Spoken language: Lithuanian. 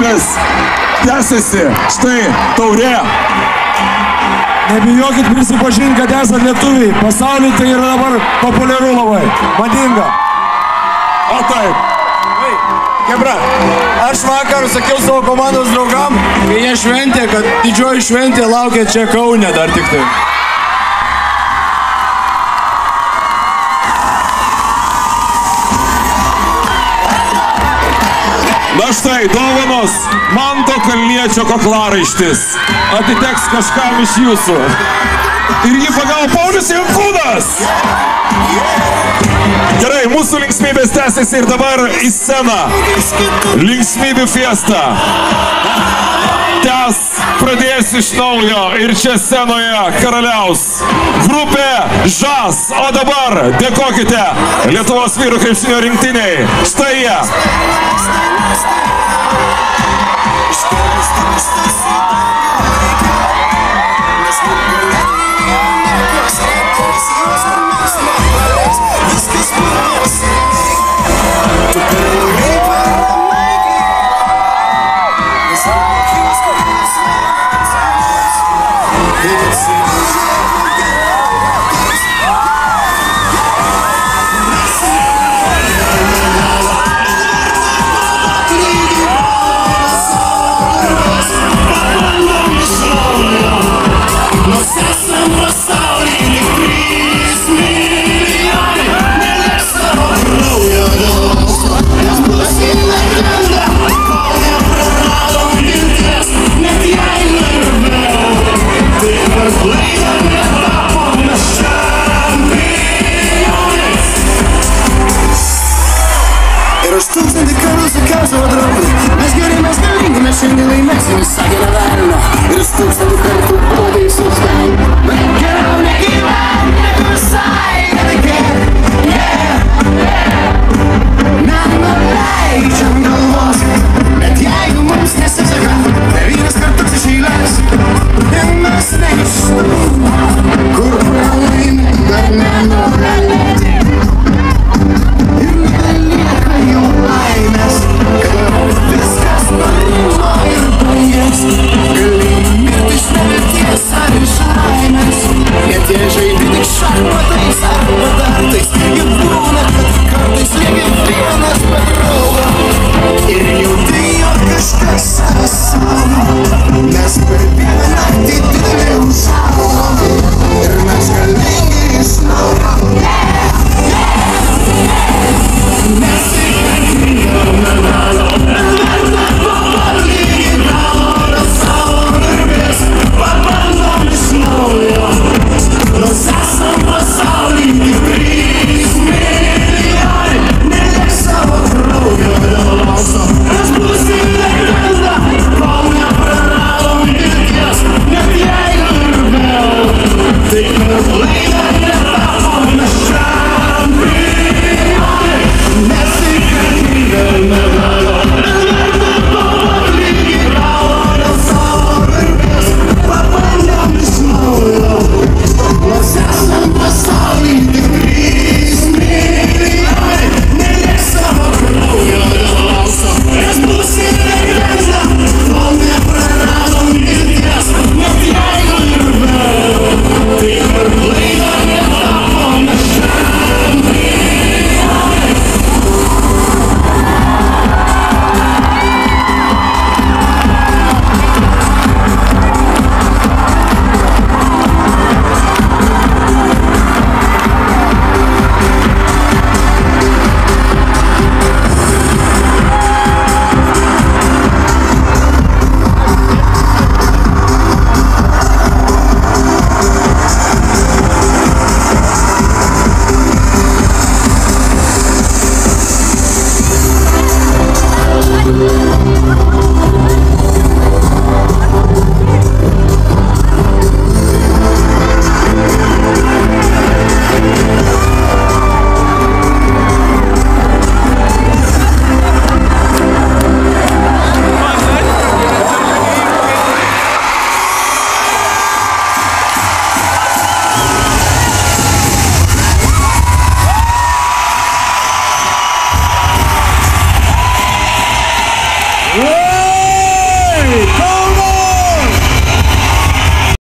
Kas tęsiasi, štai taurė. Nebijokit prisipažinti, kad esate lietuviai. Pasaulyje tai yra dabar populiaru labai. Madinga. O taip. Kebra, aš vakar sakiau savo komandos draugam, kai jie šventė, kad didžioji šventė laukia čia Kaune dar tik tai. Na štai, dovanos Manto Kalniečio kaklaraištis atiteks kažkam iš jūsų. Ir jį pagavo Paulius Jankūnas. Gerai, mūsų linksmybės tęsiasi ir dabar į sceną. Linksmybių fiesta. Tęs pradės iš naujo ir čia scenoje karaliaus grupė Žas. O dabar dėkokite Lietuvos vyrų krepšinio rinktiniai. Štai jie. Mes geri, mes galingi, mes šiandien laimėsim, sakė nevelnio. Ir už 1000 karų